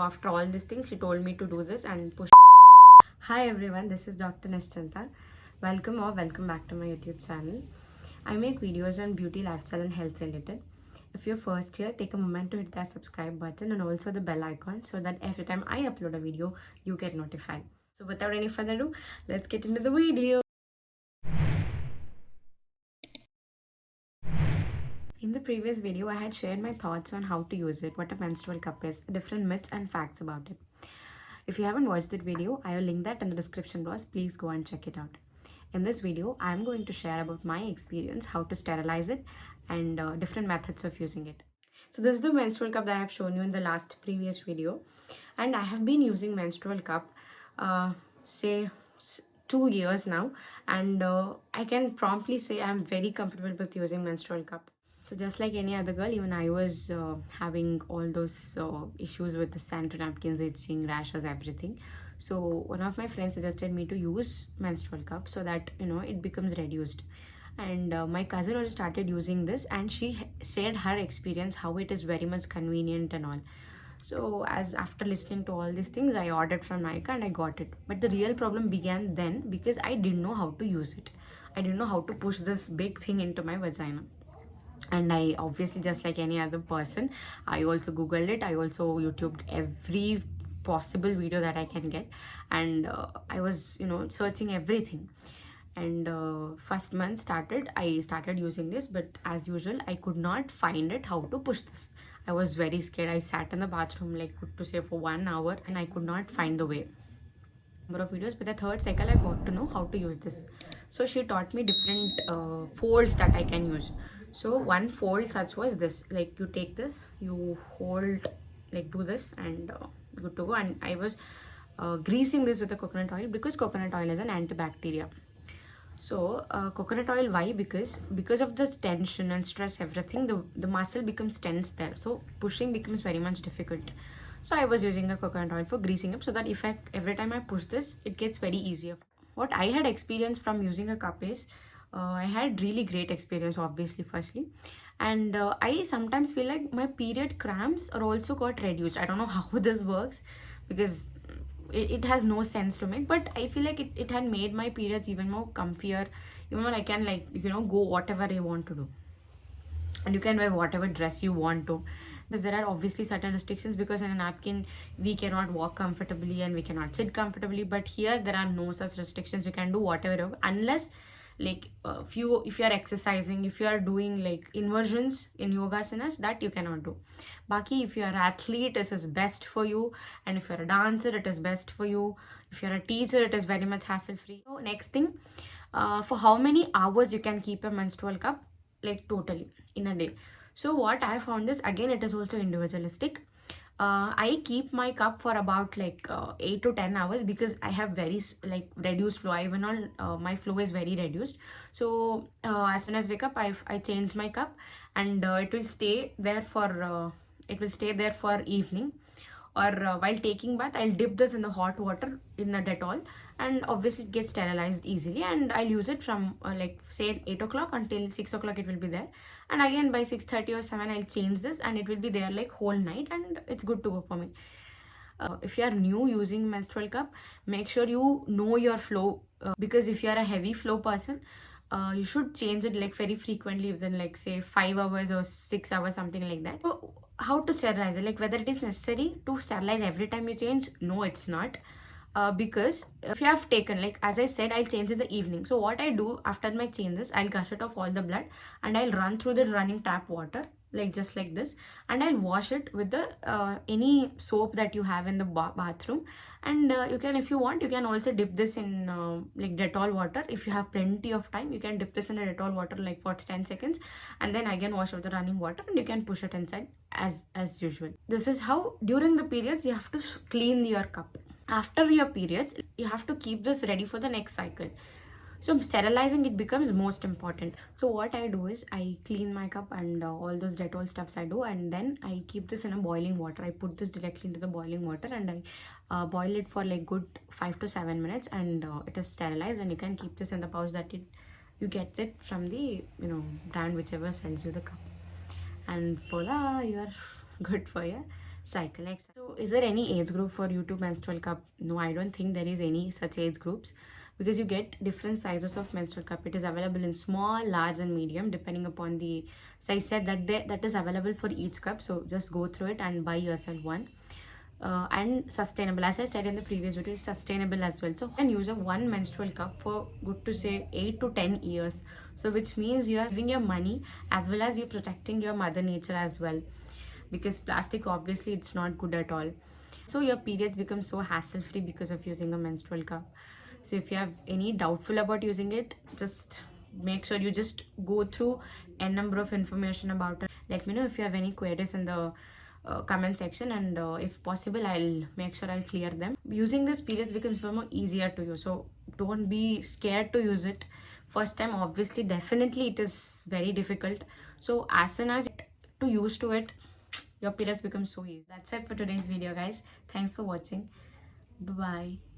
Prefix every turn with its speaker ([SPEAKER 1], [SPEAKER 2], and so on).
[SPEAKER 1] After all these things, she told me to do this and push. Hi everyone, this is Dr. Nischanta. Welcome back to my YouTube channel. I make videos on beauty, lifestyle and health related. If you're first here, take a moment to hit that subscribe button and also the bell icon so that every time I upload a video, you get notified. So without any further ado, let's get into the video. In the previous video, I had shared my thoughts on how to use it, what a menstrual cup is, different myths and facts about it. If you haven't watched that video, I will link that in the description box. Please go and check it out. In this video, I am going to share about my experience, how to sterilize it, and different methods of using it. So this is the menstrual cup that I have shown you in the last previous video, and I have been using menstrual cup, say 2 years now, and I can promptly say I am very comfortable with using menstrual cup. So just like any other girl, even I was having all those issues with the sanitary napkins, itching, rashes, everything. So one of my friends suggested me to use menstrual cup so that it becomes reduced. And my cousin also started using this, and she shared her experience how it is very much convenient and all. So as after listening to all these things, I ordered from Nykaa and I got it. But the real problem began then because I didn't know how to use it. I didn't know how to push this big thing into my vagina. And I obviously, just like any other person, I also googled it. I also YouTubed every possible video that I can get, and I was searching everything. And first month started, I started using this, but as usual I could not find it how to push this. I was very scared. I sat in the bathroom, like, good to say, for 1 hour, and I could not find the way. Number of videos, but the third cycle I got to know how to use this. So she taught me different folds that I can use. So one fold such was this, like, you take this, you hold, like, do this, and good to go. And I was greasing this with the coconut oil because coconut oil is an antibacterial. So coconut oil, why? Because of this tension and stress, everything, the muscle becomes tense there, so pushing becomes very much difficult. So I was using a coconut oil for greasing up, so that if I every time I push this, it gets very easier. What I had experienced from using a cup is I had really great experience, obviously, firstly. And I sometimes feel like my period cramps are also got reduced. I don't know how this works, because it has no sense to me, but I feel like it had made my periods even more comfier. Even when I can, like, go whatever I want to do, and you can wear whatever dress you want to. Because there are obviously certain restrictions, because in a napkin we cannot walk comfortably and we cannot sit comfortably, but here there are no such restrictions. You can do whatever, unless, like, if you are exercising, if you are doing like inversions in yoga asanas, that you cannot do. Baki, if you are an athlete, this is best for you, and if you're a dancer, it is best for you. If you're a teacher, it is very much hassle free. So next thing, for how many hours you can keep a menstrual cup, like, totally in a day. So what I found is, again, it is also individualistic. I keep my cup for about, like, 8 to 10 hours, because I have very like reduced flow. Even on my flow is very reduced. So as soon as I wake up, I change my cup, and it will stay there for evening. Or while taking bath, I'll dip this in the hot water in the Dettol, and obviously it gets sterilized easily. And I'll use it from like, say, 8 o'clock until 6 o'clock. It will be there, and again by 6:30 or 7 I'll change this, and it will be there like whole night, and it's good to go for me. If you are new using menstrual cup, make sure you know your flow, because if you are a heavy flow person, you should change it like very frequently, within, like, say, 5 hours or 6 hours, something like that. So how to sterilize it, like, whether it is necessary to sterilize every time you change? No, it's not. Because if you have taken, like, as I said, I'll change in the evening. So what I do after my changes, I'll gush it off all the blood, and I'll run through the running tap water, like just like this, and I'll wash it with the any soap that you have in the bathroom. And you can, if you want, you can also dip this in like Dettol water. If you have plenty of time, you can dip this in a Dettol water like for 10 seconds, and then again wash with the running water, and you can push it inside as usual. This is how during the periods you have to clean your cup. After your periods, you have to keep this ready for the next cycle. So sterilizing it becomes most important. So what I do is, I clean my cup and all those Dettol stuffs I do, and then I keep this in a boiling water. I put this directly into the boiling water, and I boil it for like good 5 to 7 minutes, and it is sterilized. And you can keep this in the pouch that you get it from the brand whichever sells you the cup, and voila, you are good for your cycle. So, is there any age group for you to menstrual cup? No, I don't think there is any such age groups because you get different sizes of menstrual cup. It is available in small, large, and medium depending upon the size set that is available for each cup. So, just go through it and buy yourself one. And sustainable, as I said in the previous video, is sustainable as well. So you can use a one menstrual cup for good to say 8 to 10 years, so which means you are saving your money as well as you're protecting your mother nature as well, because plastic obviously it's not good at all. So your periods become so hassle free because of using a menstrual cup. So if you have any doubtful about using it, just make sure you just go through a number of information about it. Let me know if you have any queries in the comment section, and if possible I'll make sure I'll clear them. Using this periods becomes more easier to use, so don't be scared to use it. First time obviously definitely it is very difficult, so as soon as you get to use to it, your periods become so easy. That's it for today's video, guys. Thanks for watching. Bye bye.